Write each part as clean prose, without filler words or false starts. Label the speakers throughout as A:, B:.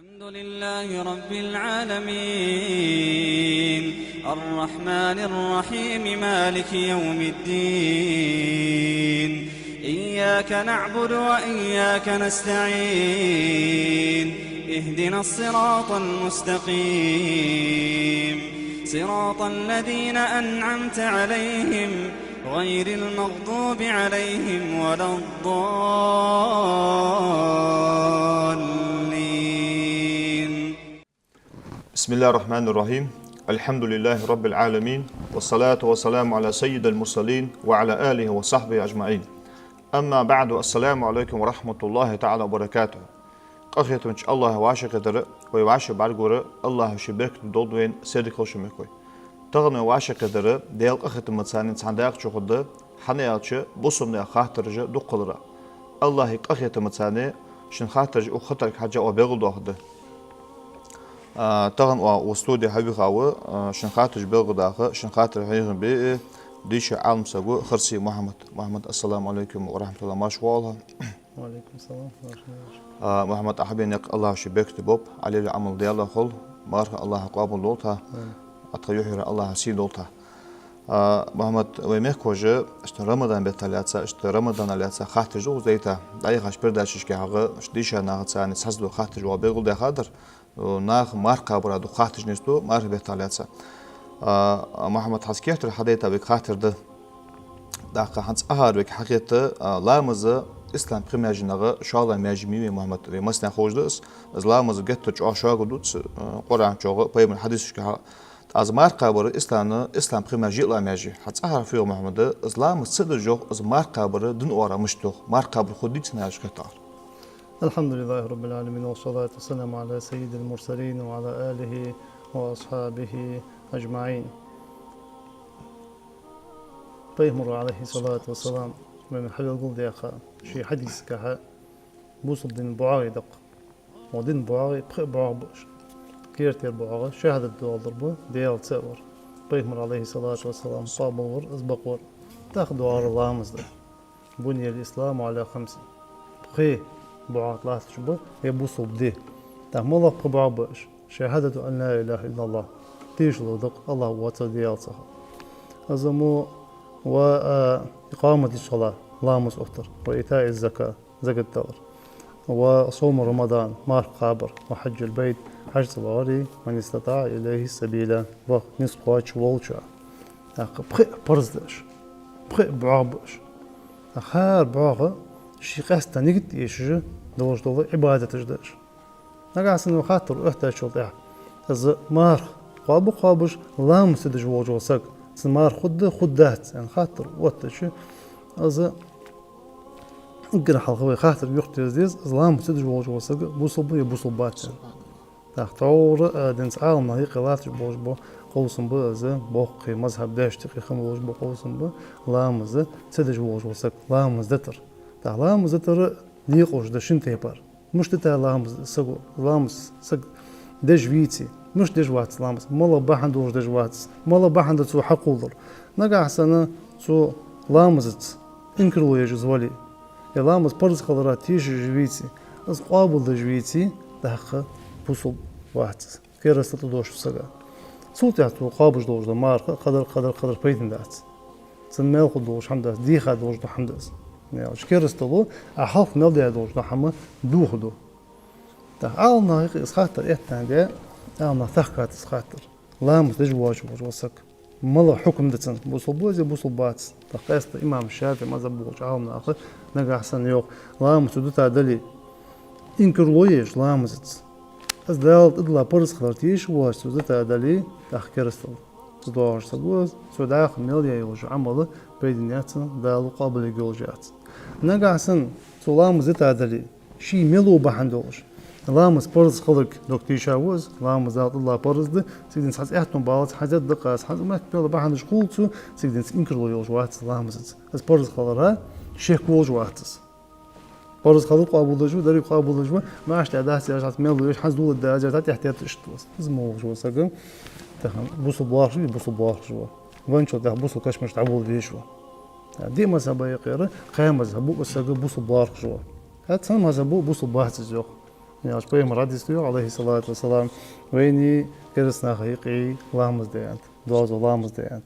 A: الحمد لله رب العالمين الرحمن الرحيم مالك يوم الدين إياك نعبد وإياك نستعين اهدنا الصراط المستقيم صراط الذين أنعمت عليهم غير المغضوب عليهم ولا الضالين.
B: بسم الله الرحمن الرحيم. الحمد لله رب العالمين والصلاة والسلام على سيد المرسلين وعلى آله وصحبه أجمعين. أما بعد، السلام عليكم ورحمة الله تعالى وبركاته. أخيتم إن شاء الله واشق در ويواشق بعرجورة الله شبك دودوين سيدك وشمكوي. تغنى واشق در ديال أخيتم متسانين صندوق شخده حنياتش بوسمنا خاطرجة دقلرا. الله أخيتم متساني شن خاطرج وخطرك حاجة وبيغل دوخده. تغن واستودي حبي خاوة شن خاطرج بيغل داخل شن خاطر حيغن بي ديش عالم سقو خرسي محمد السلام عليكم ورحمة الله ما شاء الله.
C: وعليكم السلام ورحمة
B: الله. محمد أحبينك الله شبيك تبوب عليه العمل ديالله خل مارك الله قابل لولتها أتغير الله سيد لولتها. محمد ويمك وجه اشت رمضان بتلاتة اشت رمضان لاتة خاطر جو زيتا دايخش برداشش كهغة ديش ناقد ساني سحزلو خاطر جو بيقول ده خاطر وناخ مارك برادو خاطر نستو مارك بتلاتة. محمد حسكيت الحديث بخاطر ده داخل هنس أهار بك حقيقة لامزة إسلام بريماجينغ شالا ماجمي محمد مسنا خوجدس از لامزة جت جو شاغ دوت قرآن جو بيم الحديث كه از مارك بر إسلام بريماجي لا ماجي هنس أهار فيه محمد إسلام صدر جو از مارك بر دن أورا مشتو مارك بر خديت ناج كتار.
C: الحمد لله رب العالمين والصلاة والسلام على سيد المرسلين وعلى آله وأصحابه أجمعين. بيمر عليه الصلاة والسلام من حل القول ديخا شي حديث كها بوصل دين بعاغي دق ودين بعاغي بخي بعاغ باش كيرتير بعاغ شهادة دول ضربه ديال تسور بيمر عليه الصلاة والسلام صابور أسبقور تاخدوا على الله مصدر بني الإسلام على 5 بخي بعاغ لا تشبه يبوصل بديه تهم الله بخي بعاغ باش شهادة أن لا إله إلا الله تيش لودق الله واتل ديال صحا أزمو وإقامة الصلاة لامس أكتر وإيتاء الزكاة زكاة التور وصوم رمضان مارك قابر وحج البيت حج صباري من استطاع إليه السبيل ونصف واتش والشا بخي برزدش بخي بعابش أخار بعاغة شي قاستا نقد يشجع دوش دولة عبادة تجدش نقاس إنه خاطر أحتاج شلطة إذا مارك قابش لامس تدج وجه سك سمار خدات يعني خاطر واتش أذا إنكر حلقة خاطر يختار زيز إسلام تدج وجه وسق بوصل بات تختار دنس عالم هي قلات بوج بو قوسم بو إذا بوقي مذهب داش تقي خموج بو قوسم بو لامز تدج وجه وسق لامز دتر لامز دتر نيقوش دشين تيبر مش تتا لامز سق لامز سق دج فيتي مش دجوات لامس مالا بحندوش دجوات مالا بحند تو حقولر نقع سنة تو لامزت انكرو يجزولي لامز برز خضرات تيش جويتي از قابل دجويتي دهخ بوصل واحد كيرس تدوش سقا صوت يعطو قابج دوش دمار قدر بيتن دات سنمال خدوش حمداس ديخا دوش دو حمداس يعني كيرس تدو أحاف مال دي دوش دو حما دوخدو تعالنا هيك إسخاطر إحتان دي أنا ثقات إسخاطر لامس دجواج وسك ملا حكم دتن بوصل بوزي بوصل بات تقاست إمام الشافعي ما زبوج عاونا آخر نقع حسن يوق لامس دوتا دلي إنكر ويش لامزت از دالت إدلا برز خلرتيش واش دوتا دلي تحكيرستل تدوش سبوز سوداخ مليا يوج عمله بيدنياتنا دالو قابل يجوجات نقع حسن لامس دوتا دلي شي ملو بحندوش لامس برز خلق دكتور شاوز لامس دالت الله برزد سيدنا سحس احتم بالات حاجات دقاس حاجة ما تبيل بحند شقولتو سيدنا إنكرلو يوجوات لامس از برز خلرها شيخ وجواتس برز خلق قابل دجو دري قابل دجو ما عشت عداس يرجعت ميل ويش حز دول الدرجات احتياط اشتوس اسمه وجو سقم تهم بوصل بواخ جوا وانشو ده بوصل كشمش تعبول بيشوا دي ما سبا يقيره قيام مذهبو بس بوصل بواخ جوا هات سن مذهبو بوصل بواحد زيوخ يعني بيغمر حديثه عليه الصلاة والسلام ويني كرسنا خيقي لامز ديانت دوز لامز ديانت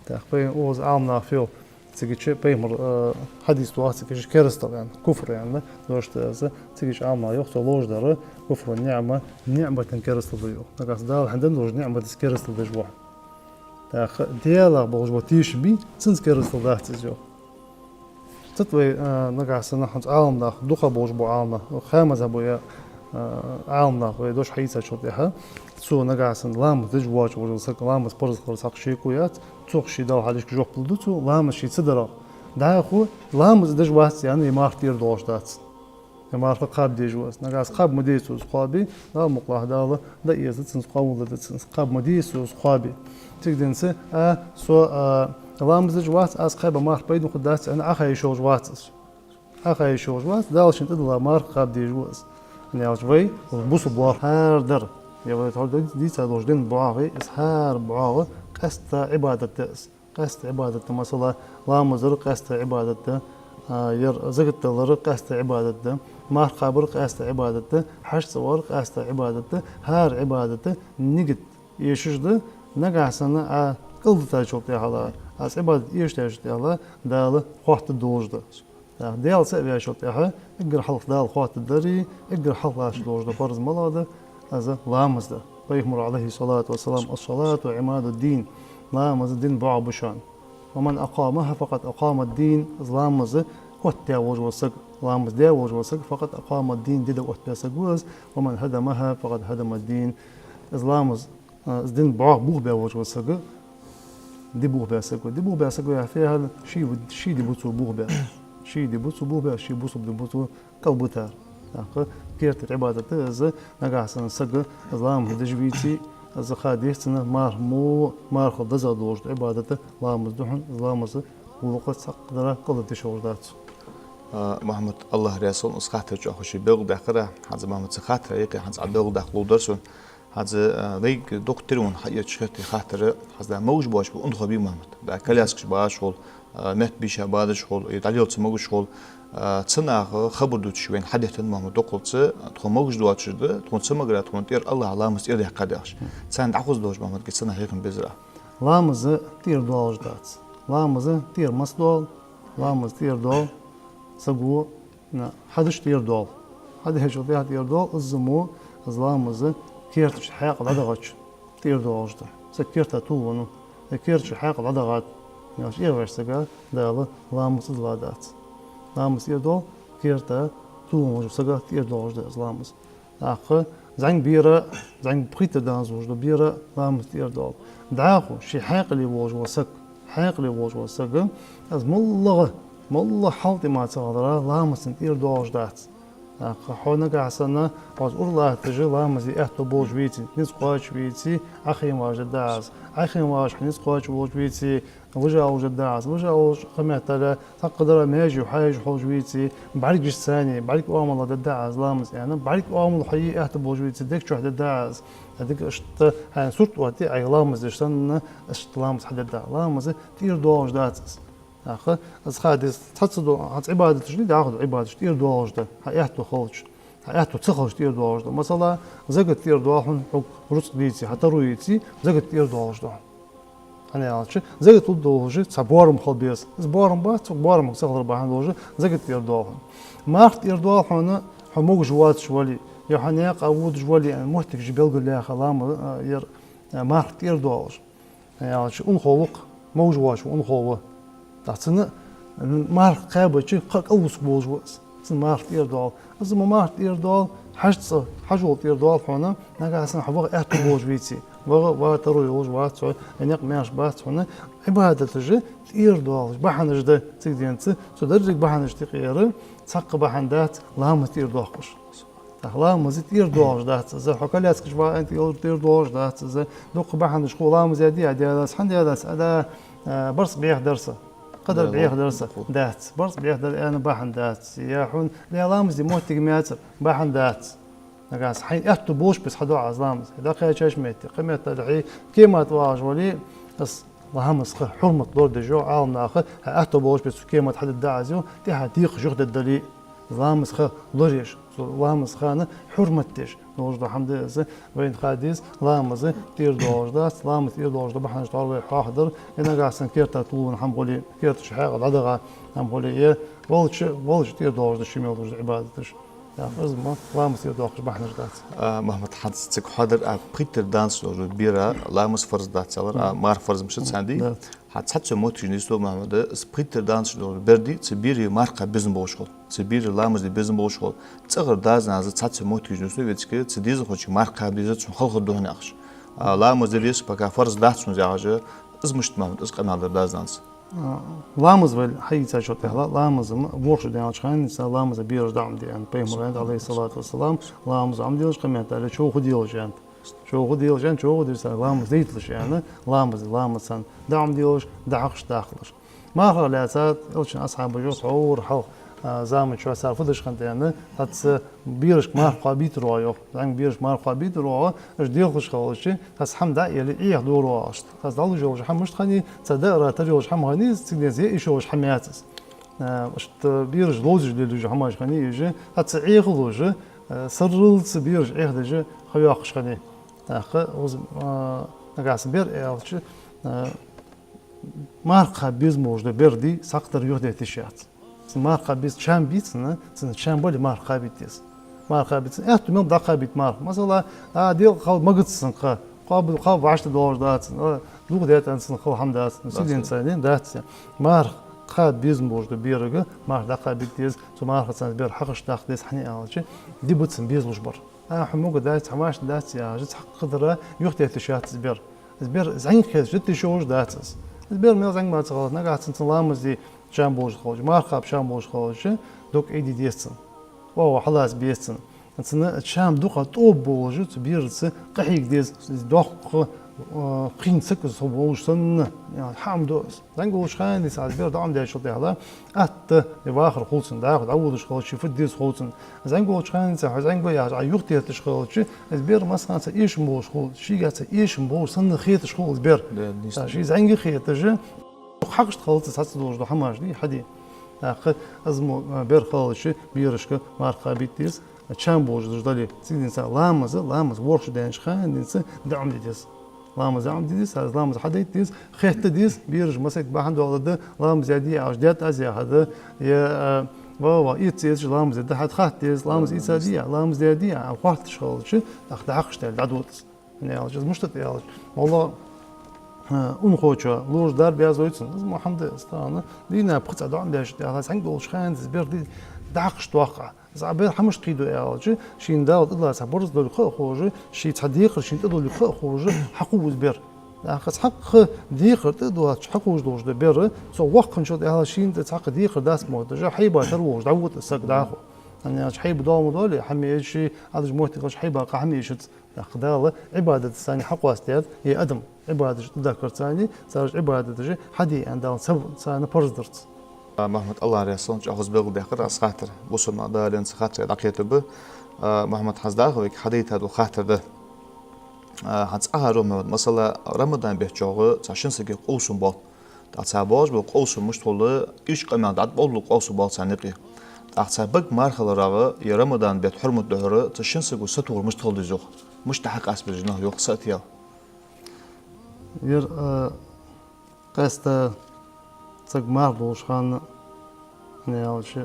C: تخبين أوز عامنا فيو تيجي بيغمر حديث واحد تيجي كرستا يعني كفر يعني دوش تأذى تيجي عامنا يخطو لوج داره كفر النعمة نعمة كرستا ضيو نقص دال عندنا لوج نعمة كرستا ضيو تاخ ديالا بوج بتيش بي تنس كرستا ده تيجو تطوي نقص نحن عامنا دوخا بوج بو عامنا خامز أبويا عامنا ويدوش حيسة شرطها تسو نقاسن لامس دجواج وجلسك لامس برز خلصق شيكويات تسوق شي داو حدش كجوق بلدوتو لامس شي صدرا دا خو لامس دجواس يعني ما اختير دوش دات ما عرف قاب دجواس نقاس قاب مديسو صحابي دا مقلاه داله دا يزتن قاول دتن قاب مديسو صحابي تقدنس سو لامس دجواس اس قاب ما عرف بيدو قدات انا اخي شو جواتس اخي شو جوات دالش انت لا مار قاب دجواس نياوجوي بوسو بوار هاردر يا تقول دي تدوش دين بعاغي اسهار بعاغ قست عبادة قست عبادة مثلا لامزر قست عبادة ير زقت لر قست عبادة ما قبر قست عبادة حش صور قست عبادة هار عبادة نجد يشجد نقاسنا قلب تاجوت على اس عبادة يشتاج على دال وقت دوجد ديال سبيا شوتها اقر حلق دال خوات الدري اقر حلق لاش دوجد فرض ملاده هذا لامز ده بيغمر عليه الصلاة والسلام الصلاة عماد الدين لامز الدين بعبشان ومن أقامها فقد أقام الدين لامز وتاوج وسق لامز داوج وسق فقد أقام الدين ديدا وتاسقوز ومن هدمها فقد هدم الدين لامز الدين بعق بوه باوج وسق دي بوه باسقو دي بوه باسقو فيها شي دي بوتو بوه با شي دي بوتو بوه با شي بوتو دي بوتو كالبوتار كيرت عبادة إذا نقاسن سق إسلام هدجبيتي إذا خاديتنا مار خد زادوج عبادة لامز دحن لامز ولقت سقدرة قلت شوردات
B: محمد الله رسول اسخات جاهشي بيغ داخره حز محمد سخات يقي حز عدوغ داخلو درسون حز ريك دكتورون حيات شخت خاطر حز موج باش بو انخبي محمد دا كلاسكش باش شغل مت بيش بعد شغل يتعليل سمو شغل تصنع خبر دوت شوين حدث محمد دقلت تخموج دوات شد تكون سمغرا تكون تير الله علامس يد قداش سان دعوز دوج محمد كتصنع هيك بزرا
C: لامز تير دوج دات لامز تير مسدول لامز تير دول سقو حدش تير دول هذا هيجو بيها تير دول الزمو لامز كيرتش حيق لدغش تير دوج ده سكيرت توونو كيرتش حيق لدغات يعني ايه ورسقا دال لامز لادات لامز يدول كيرتا توونو سقا تير دوج ده لامز اخ زين بيرا زين بخيت دانزوج ده بيرا لامز تير دول دعاخو شي حيق اللي ووج وسق حيق اللي ووج وسق از مالله حالتي ما تصادرا لامز تير دوج دات حونا قاعسنا باز الله تجي لامز اهتو بوج بيتي نسقاش بيتي اخي واجد داز اخي واش نسقاش بوج بيتي وجا وجد داز وجا وج قمعت تقدر ماجي وحاج حوج بيتي بعرق الثاني بعرق اوامل داز لامز يعني بعرق اوامل حي اهتو بوج بيتي ديك شو داز هذيك اشت هاي صرت وقتي اي لامز اشتن اشت لامز حد دا لامز تير دوج داز اخ از خادس تصدو عت عباده جديد اخذ عباده تير دوج ده حياته خلج حياته تخرج تير دوج ده مثلا زقت تير دوحن حق رص بيتي حتى رويتي زقت تير دوج ده انا عارف زقت دوج صبورم خلبيس صبورم بات صبورم صغر بحن دوج زقت تير دوحن ما تير دوحن حموق جوات شوالي يوحنا قاود جوالي محتك جبل قال يا خلام ير ما تير دوج يعني اون خوق موجواش اون خوق تحسن مار قابل شيء قوس بوجوس تحسن مار تيردال إذا ما مار تيردال حجول تيردال حنا نجا حسن حبغ أهت بوج بيتي بغى تروي وج وات يعني قماش بات حنا عبادة تجي تيردال بحن جده تقدينت تدرج بحن جتقير تسق بحن دات لام تيردال قش لام زي تيردال دات إذا حكاليات كشوا أنت تيردال دات إذا دوق بحن شخو لام زيادي عدي حن هذا برص بيح درسه قدر بيح درسه دات برص بيح در أنا بحن دات ياحون لا لامز موت تجمعات بحن دات نقاس حين أحط بوش بس حدو عزلامز إذا خير شاش ميتي قيمة تدعي كيما تواج ولي بس لهمس حرمة دور دجو عالم ناخذ أحط بوش بس كيما تحدد دعزيو تي حديق جهد الدليل لامز خا لوريش لامز خانه حرمتش دوج ده حمد از وين خاديز لامز تير دوج ده لامز تير دوج ده بحنش طالب حاضر انا قاعد كيرتا تون هم قولي كيرت شحاق العدغه هم قولي ولش تير دوج ده شمال دوج عبادتش يا ازما لامز تير دوج بحنش دات
B: محمد حدث حاضر بريتر دانس لو بيرا لامز فرز دات سالر مار فرز مشت ساندي حدث موت جنيسو محمد بريتر دانس لو بردي تبيري ماركا بزن بوشول تبيري لامز دي بزن بوشول تصغر داز ناز حدث موت جنيسو ويتسكي تديز خوش ماركا بيزت خلق دهن اخش لامز ديس بقى فرز دات سون زاجه از مشت محمد از قنال داز دانس
C: لامز ولی حیث شد هلا لامز ورش دیانش خان انسان لامز بیرش دام دیان پیامبر علیه الصلاة والسلام لامز عم دیلش قمیت علی شو خدیلش جان شو خدیلش جان شو خدیلش لامز دیتلش يعني لامز سن دام دیلش دعخش داخلش ما هو لاسات إلش أصحاب جو صور حو زامن شو صار فدش خنت يعني هتس بيرش ما قابيت روايو زين بيرش ما قابيت روايو إيش ديخش خالص هس حمد يلي إيه دور واش هس دالو جوج حمشت خني صدق تجوج حم هني تجنزي إيش وش حمياتس اشت بيرش لوج دلوج حماش خني يجي هتس إيه خلوج سرلت بيرش إيه دجا خياخش خني أخ وز نقاس بير إيش marka biz možda berdi saktar yok detişat. Marka biz çam bitsin, sen çam böyle marka bitiz. Marka bitsin. Ehtimam dakika bit marka. Mesela dil kal magıtsın ka. Qabil başta doğru dağıtsın. Luq deyətensin xal hamdasın. Sizin sayın dağıtsın. Marka biz možda bergi marka dakika bitiz. Su marka sen ber haqış dağıtsın hani alçı. Dibutsin biz lujbar. Humuq dağıts hamaş dağıts ya. Jit haqqıdra yok detişat ber. Zber zayn xel jit şoş dağıtsın. Zber mel zayn ma tsağal naqatsın lamız di çam boş xolj. Marka çam boş xolj. Dok edi desin. Wow halas besin. Sana çam duqa tob bolju birisi qahig dez doq qin sıkı sobolsan yani hamdos. Zayn golş xan saz bir dam da şol dağla. Attı ve axir xolsun da avuluş xolş fiddiz xolsun. Zayn golş xan sa zayn go ya yuq detiş xolş. Bir masan sa iş boş xol. Şi gatsa iş boş san xiyetiş xol bir. Şi zayn xiyetici. Haqşt xolsa sas dolju hamajdi hadi. Axir azmo bir xolş birişki marqa bitdiz. Çam boğucu dali sizin lamaz workshop denş xan dinse devam ediyoruz. Lamaz devam ediyoruz. Lamaz hadi ediyoruz. Xehte ediyoruz. Bir mesela bahandı oldu. Lamaz yedi ajdat az ya hadi ya vava itse lamaz da hat xat ediyoruz. Lamaz itse ya lamaz yedi ya vaqt şolçu daxda aqştel dadut. Ne alacağız? Müştet alacağız. Vallahi un xoça lojdar beyaz oysun. Biz Muhammed istanı dina pıça devam ediyoruz. Ya sen dolş xan bir daqş toqa. زعبر حمش قيدو يالجي شين داود الله سبورز دول خوجي شي تصديق شين دول خوجي حقوز بير اخس حق ديقر دو حقوز دوج بير سو وقت شو ده شين تحق ديقر داس مود جا حيبه تروج دعوت السق داخو انا حيب دوم دول حمي شي هذا جمهورتي قش حيبه قحمي شت اخداله عباده ثاني حق واستياد هي ادم عباده تذكر ثاني صار عباده جي حدي عندنا سب ثاني برزدرت
B: محمد الله رسول جهز بقول دقر أسخاتر بوصلنا دارين سخاتر دقيقة به محمد حزداق ويك حديث هذا خاتر ده حدث أهرم مثلا رمضان بيحجوا عشان سجى قوسم بال تعتبر بقوسم مش طول إيش كمان دعت بقول قوسم بال سنقي تعتبر مرحلة رغة يا رمضان بيتحرم الدهرة عشان سجى ستور مش طول جوه مش تحقق أسباب جناه يوق ساتيا
C: ير قست تجمع دوشان نيالش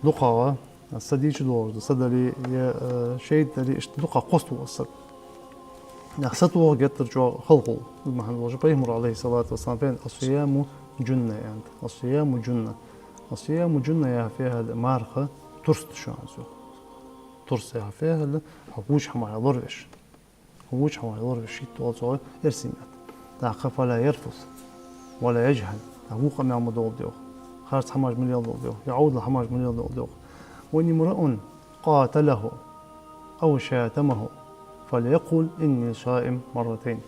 C: دقة الصديق دوش صدري شيء تري دقة قصت وصل نحسته جت جو خلقه المحل وجه بيمر عليه الصلاة والسلام فين الصيام جنة يعني الصيام جنة يا فيها مارخة ترست شو عنسو ترس يا فيها حوش حما يضرش شيء توصل يرسمات تعقف ولا يرفض ولا يجهل حقوق من عمود ديوخ خارج 15 مليون ديوخ يعود ل 15 مليون ديوخ وإن امرؤ قاتله أو شاتمه فليقل إني صائم مرتين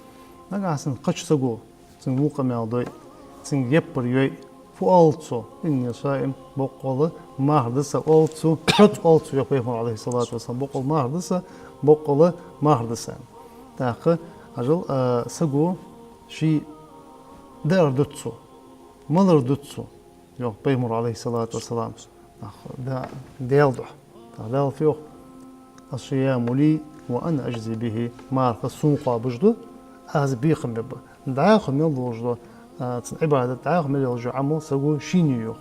C: نجا سن قش سجو سن وقع من عضي سن يبر يوي فألتو إني صائم بقول ما هردسة ألتو حط ألتو يقول عليه الصلاة والسلام بقول ما هردسة بقول ما هردسة تأخذ أجل سجو شيء دار دتسو مالر دتسو يو بيمر عليه الصلاة والسلام ده ديالدح دال فيوخ الصيام لي وأنا أجزي به مارك السوق بجدو از بيخم ببا دعاخم يلوجدو عبادة دعاخم يلوجو عمل سقو شينيو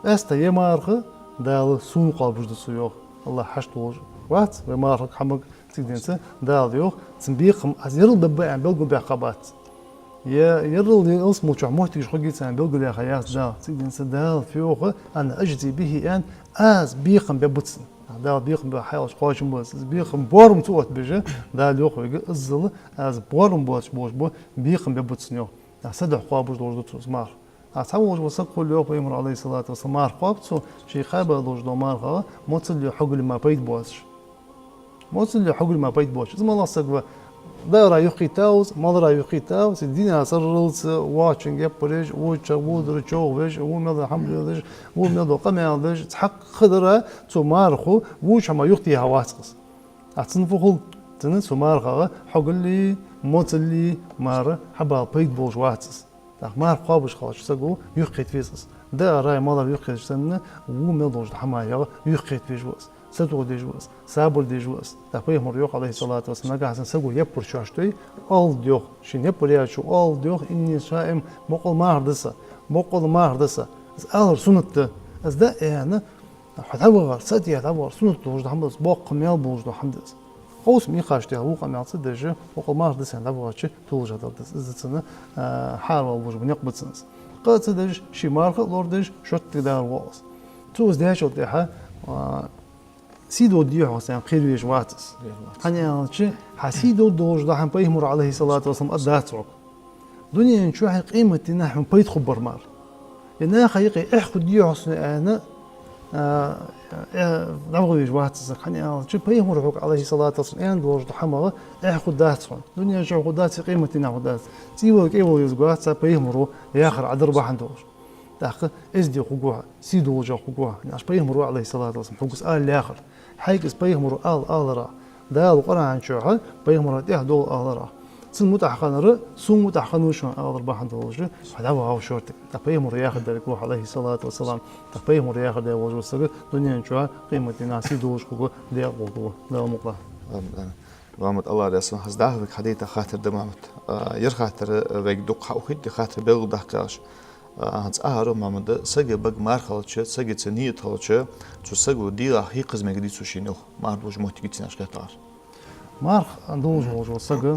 C: استا يمارخ دال سوق بجدو سيوخ الله حشت وج وات ومارخ حمق تقدنسه دال يوخ تنبيخم از يرل ببا يعني بلقو بعقبات يا يرل اسمه شو محتاج خجيت سان بلقو يا خياس دال تقدنسه دال فيوخ أنا أجزي به أن از بيخم ببوتسن دال بيخم بحياش قاش موس بيخم بورم توت بيجا دال يوخ الزل از بورم بوش بو بيخم ببوتسنيو صدق قابوش دوج دوتس مار أتحوج وسقول يوخ بيمر عليه الصلاة والسلام مار قابتو شي خابه دوج دو مار موتل حق ما بيت بوش موتل حق ما بيت بوش اسم الله سقوا دايرة يخي تاوز مالرا يخي تاوز الدنيا سرلت واتشنج يبرج وتش وودر تشوفش وماذا حمل وماذا قمع تحق خضرة تمارخو وش ما يختي هواسقس أتصنفخل تنس مارخا حق اللي موت اللي مار حبا بيت بوش واتس مار قابش خلاص سقو يخي تفيسس دايرة مالرا يخي سنة وماذا حمايا يخي تفيجوس ستو ديجوس سابل ديجوس تقويه مريوخ عليه الصلاة والسلام قاعد نسقو يبر شاشتي أول ديوخ شين يبر ياشو أول ديوخ إني شائم مقل ما هردسة مقل ما هردسة أهر سنة از ده يعني حتى ساتي حتى سنة توجد حمدس باق ميال بوجد حمدس خوس ميقاشتي هو قمع صدق مقل ما هردسة يعني أبغى شيء توجد هردس إذا سنة حار ووجد بنقبض سنس قد صدق شي مارخ لوردش شوت دار واس توز ده شو ده سيدو ديو حسين خير يجواتس أنا شيء حسيدو دوج ده هم بيهمر عليه الصلاة والسلام أداترك دنيا نشوف قيمة نحن بيت خبر مار لأن خيقي أخذ ديو حسين أنا نبغى يجواتس أنا شيء بيهمر عليه الصلاة والسلام أنا دوج ده هم أخذ داترك دنيا نشوف دات قيمة نحن دات سيبوا كيبوا يجواتس بيهمروا ياخر عذر بحندوش داخل إزدي خجوها سيدو وجه خجوها ناس بيهمروا عليه الصلاة والسلام حقوس الآخر حيقس بيهمروا را دا القرآن شوها بيهمروا ده دول را سن متحقن سن متحقنوش بحند وجه هذا هو شرط بيهمروا ياخذ ذلك عليه الصلاة والسلام بيهمروا ياخذ ده وجه السجى دنيا شوها قيمة الناس سيدو وجه خجوه ده خجوه ده مقطع
B: محمد الله رسول هزده بك حديث خاطر ده محمد يرخاطر بك دق وخد خاطر بيل دحكاش هنس أهرب محمد سجى بق مارخالش سجى تنية خالش شو سجى ديلا هي قسم جديد سوشينو ماربوج محتاج ناش كتار
C: مارخ عندوش وجو سجى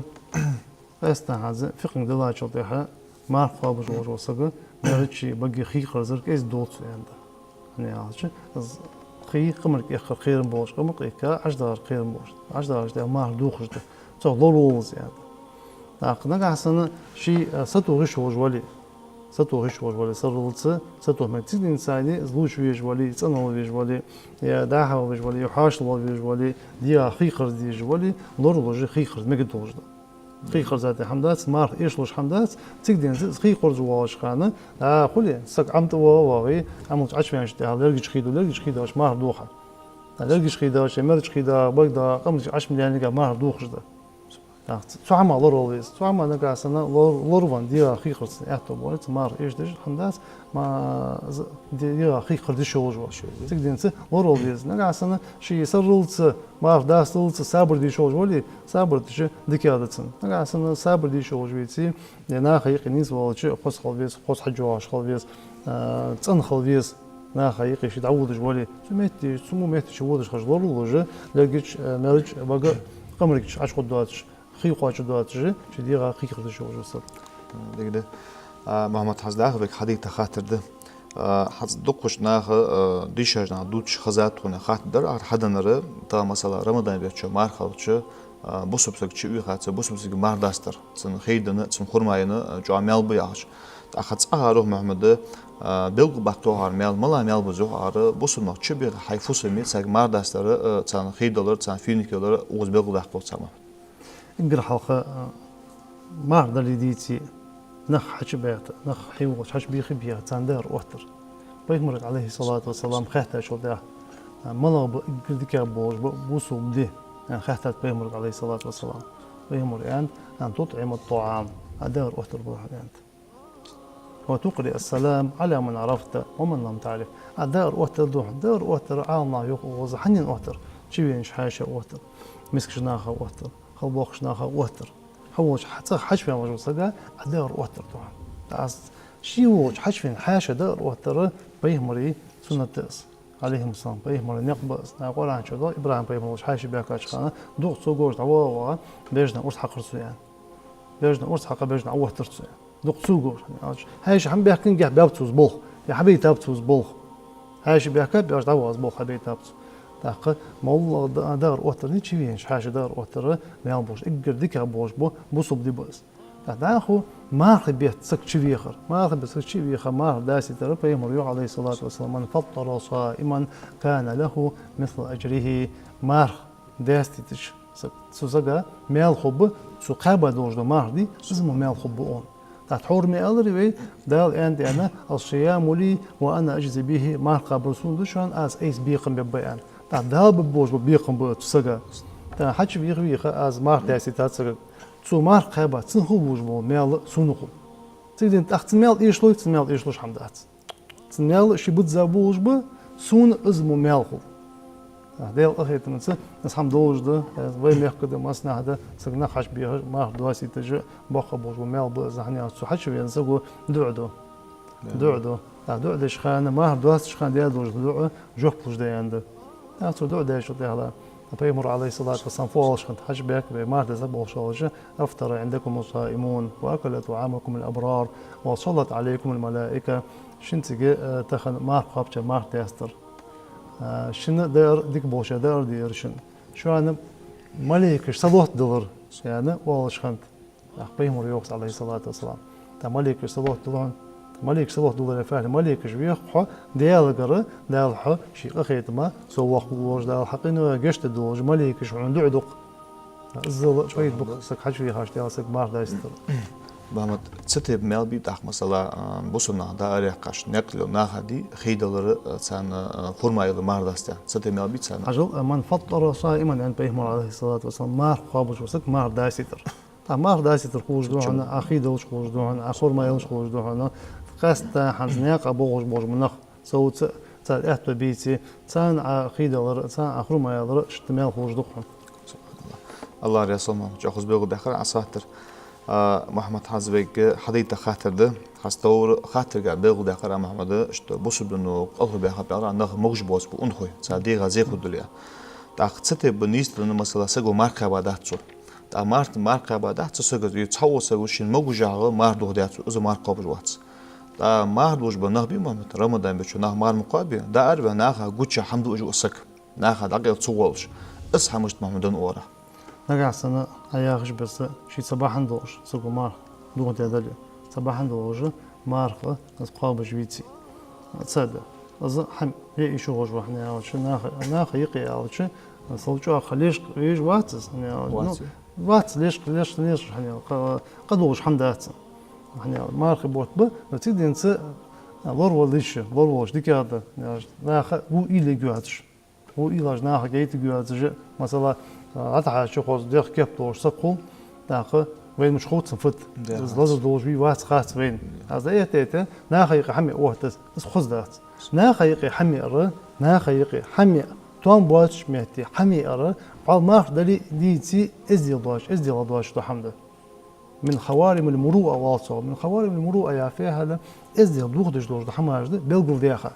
C: استهزأ فقن دلا شطيحة مارخ خابوج وجو سجى نرجع بقي خي خرزرك إيش دوت يعني عارش خي قمرك يخر خير بوش قمرك إيكا عشدار خير بوش عشدار مارخ دوخش ده صار لولوز يعني لكن عشان شيء ستو غش وجوالي ستو غش وجوالي سرلتس ستو متزين إنساني زلوش وجوالي صنع وجوالي يا داها وجوالي يحاش وجوالي ديا خيخر دي جوالي لورلوج خيخر مجد وجد خيخر ذات حمدات مار إيش لوش حمدات تقدين خيخر جواش خانة خلي سك عمت وواوي عملت عشان يشتي على لرجش خيدو واش مار دوخة لرجش خيدو واش مرج خيدو بقدا قمت 10 مليون لقى مار دوخش ده شو عم لوروليز شو عم نقع سنة لورفان ديا خيخر سنة بولت مار إيش دش حمدات ما ديا خيخر دش وجوا تقدين لوروليز نقع سنة شيء سرلت مار داستلت صبر دي شو جولي صبر دش دكيادتن نقع سنة صبر دي شو جويتي لأن خيق نيس والش قص خلفيس قص حجواش خلفيس تن خلفيس نا خيق شيء تعود جولي سميتي سمو ميتي شو ودش خش لورولوج لقيش مرج بقى قمرك عش قدواتش خي قاش دواتش شديغا خي خدش وجوسط
B: دقيقة محمد حزداه بك حديث خاطر ده حز دقش ناخ ديشجنا دوتش خزات ونا خاطر در حدا نره تا مثلا رمضان بيتشو مار خالتش بوسبسك شي خاطر بوسبسك مار داستر سن خيدنا سن خرماينا جامل بياش اخذ اهرو محمد بلغ باتوهار مال ملا مال بزوهار بوسمق چبي حيفوس مي ساق مار داستر تان خيدلر تان فينيكلر اوز بلغ داخل تمام
C: إنقر حلقة مار دلي ديتي نخ حش بيت نخ حيوش حش بيخي بيها تاندر وتر بيمرق عليه الصلاة والسلام خاطر شو ده ملا بقدك بوش بوسو بده يعني خاطر بيمرق عليه الصلاة والسلام بيمرق أن تطعم الطعام أدار وتر بروح أنت وتقرئ السلام على من عرفت ومن لم تعرف. دار أوتر دوح دار أوتر عالنا يقوز حنين أوتر شبين شحاشة أوتر مسك شناخة أوتر خلبوخ شناخة أوتر حوش حتى حشفين وجه صقا دار أوتر دوح تعس شي وجه حشفين حاشة دار أوتر بيهمري سنة تأس عليهم السلام بيهمري نقبس نقول عن شو إبراهيم بيهمري وش حاشة بياكاش خانة دوق سوقوش دعوة بيجنا أرس حق رسويان بيجنا أرس حق بيجنا أوتر رسويان دوق سوقوش هايش هم بيحكين جه بيابتوز بوخ يا حبيبي تابتوز بوخ هايش بيحكي بياش دعوة بوخ حبيبي تابتوز تاق مول دار أوتر نيجي فينش حاشة دار أوتر ميال بوش إجر ديك بوش بو صب دي بس تاخو ما خبيت سك شي آخر ما خبيت سك شي آخر ما داسي ترى بيمر عليه الصلاة والسلام من فطر صائما كان له مثل أجره ما داستي تش سوزجا ميال خب سو قابا دوج دو ماردي اسمه ميال خب اون تحور ميال ريوي دال عندي انا الصيام لي وانا اجزي به ما قبل سندشان از ايس بيقم ببيان دال ببوج بيقم بتسجا تا حچ بيغوي از ما داسي تاتسجا سو ما قابا تنخو بوج بو ميال سونخو تيدين تحت ميال ايشلوش حمدات تميال شي بتزابوج ب سون ازمو ميال خو ديال أخيت منسى نسحم دوج ده وين يحكي ماسنا هذا سجنا خش بيه ما دواسي تجي بقى بوج ومال بزحني سو حش بينسقو دعدو دعدو شخانة ما دواس شخان ديال دوج دعو جوك بوج ده عنده سو دعدو شو ده هذا بيمر عليه الصلاة والسلام فوالش خنت حش بيك بما تزبط شالش أفطر عندكم الصائمون وأكل طعامكم الأبرار وصلت عليكم الملائكة شنتجي تخن ما قابش ما تيستر شنو دار ديك بوشة دار ديرشن شو أنا ملك صلوات دولار يعني والله شخنت أخبيهم ريوكس عليه الصلاة والسلام تا ملك صلوات دولار ملك صلوات دولار فعلا ملك شويه حا ديال جرا ديال حا شيء أخيت ما سوى خوج ديال حقينه جشت دوج ملك شو عنده عدق الزل شوية بقصك حشوي هاش ديال سك مار دايستر
B: بامت ستيب ميل بيتاخ مثلا بوسنا دا اريقاش نقلو ناخدي خيدلر سان فورمايل مارداستا ستيب ميل بيت سان
C: عجل من فطر صائما عند بيهمر عليه الصلاة والسلام مار قابش وسك مار دايستر تا مار دايستر خوش دوحنا اخيدلش خوش دوحنا اخور ما يلش خوش دوحنا قاستا حنزنيق ابوغش بوج منخ صوت تاع احتو بيتي تان اخيدلر تان اخور ما يلر شتمال خوش دوحنا
B: الله رسول الله جاخذ بيغو داخل عصاتر محمد حزبك حديث خاطر ده خاستور خاطر قاعد بيغو داخل محمد اشت بوس بنو الله بيها بيرا نخ مغش بوس بونخوي صدي غازي خدليا تاخصت بنيست لنا مثلا سغو ماركا باداتسو تا ماركا باداتسو سغو يتصو سغو شين مغجاغ ماردو داتسو از ماركا بوات تا ماردوش بنخ بي محمد رمضان بيچو نخ مار مقابي دا اربا نخ غوچا حمدو جو اسك نخ دقيق تصولش اس حمشت محمدن اورا
C: نرجع سنة أياخش بس شي صباحا دوش سوق مار دون تدلي صباحا دوش مارخة أسقاب جويتي تصدق أز حم هي شو غش وحنا أو شو ناخ يقي أو شو صوتوا خليش يج واتس يعني واتس ليش يعني قدوش حمدات يعني مارخ بوت ب نتيجة نس لور ديك هذا ناخ هو إلى جواتش هو إلى ناخ جيت جواتش مثلا عطها شو خوز ديخ كيف دوش سقو داخل وين مش خوت صفت لازم دوش بي وات خاص وين هذا ايه تيتا ناخيق حمي وقت بس خوز دات ناخيق حمي ار ناخيق حمي توم بواتش مهتي حمي ار قال ما دلي ديتي ازدي دوش تو حمد من خوارم المروءه واصو من خوارم المروءه يا فيها هذا ازدي دوش حماج بلغو ديخه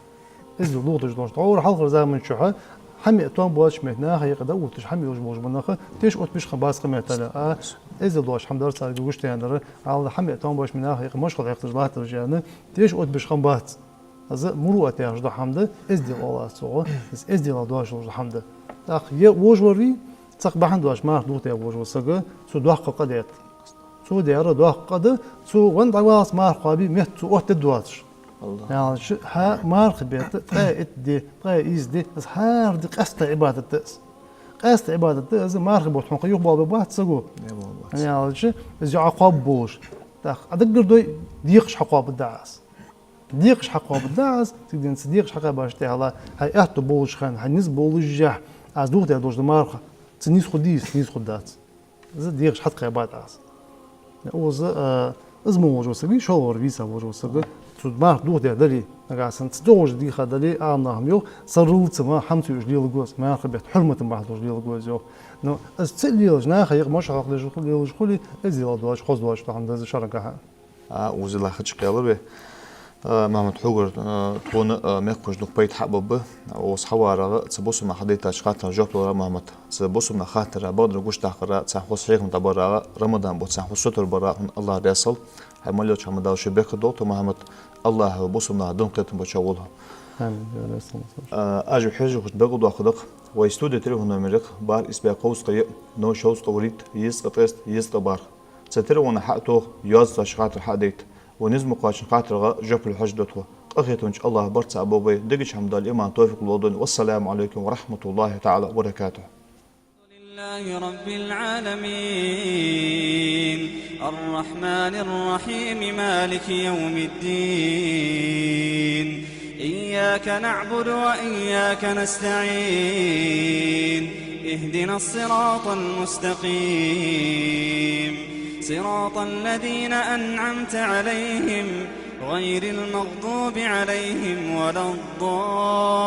C: ازدي دوش طور حلقه زي من شحه حمي توم بوش مهنا هي قد وتش حمي وش بوش مناخه تيش اوت بيش خباس قمتلا از دوش حمد دار جوشت يعني على حمي توم بوش مناخه هي مش خد يختج بات رجعنا تيش اوت بيش خبات از مروت يا جد حمد از دي والله سو از دي دوش حمد اخ ي وجوري تصبح دوش ما دوت يا وجو سغ سو دوخ قديت سو ديار دوخ قد سو وين دواس ما قابي مت سو اوت دوش يعني ها مارخ بيت قايت دي قايز دي بس هارد قست عبادة تأس مارخ بوت حنق يقبل ببات سقو يعني شو إذا عقاب بوش تاخ أدقر دوي ديقش حقاب الدعاس تقدر تديقش حقاب باش تهلا هاي أهتو بوش خان هاي نسبة بولجح از دوت يا دوش مارخ تنيس خدات إذا ديقش حق عبادة از وز اسمه وجو سقي شاور فيسا وجو سقي سود ما دوه ده دلي نقاسن تدوج دي خدلي نهم يو صرلت ما حمت يجديل جوز ما خبيت حرمة ما حدوج ديال جوز يو نو استليوج نا خيق مش عقل يجول خلي ازيل دواش خذ دواش عند هذا شركها
B: وزلا خدش قالوا محمد حوجر تكون ماكوش دوك بيت حبب وصحوار تبص ما حديت خاطر جوب محمد تبص ما خاطر بدر جوش تاخر تصحوس شيخ متبرع رمضان بو تصحوس ستر برا الله راسل همالو چم داو شبك دوت محمد الله بص ما دون قتم بشولها اجو حاجه كنت بقول واخدق ويستودي تليفون نمرك بار اسبا قوس قي نو شوز قوريت يس قطست يس قبار ستر وانا حقته ياز خاطر حديت ونزم قاشن خاطر جوب الحج دوتو اخيتون الله برت ابوبي دقش حمد الايمان توفيق الوضن والسلام عليكم ورحمه الله تعالى وبركاته.
A: لله رب العالمين الرحمن الرحيم مالك يوم الدين إياك نعبد وإياك نستعين اهدنا الصراط المستقيم صراط الذين أنعمت عليهم غير المغضوب عليهم ولا الضالين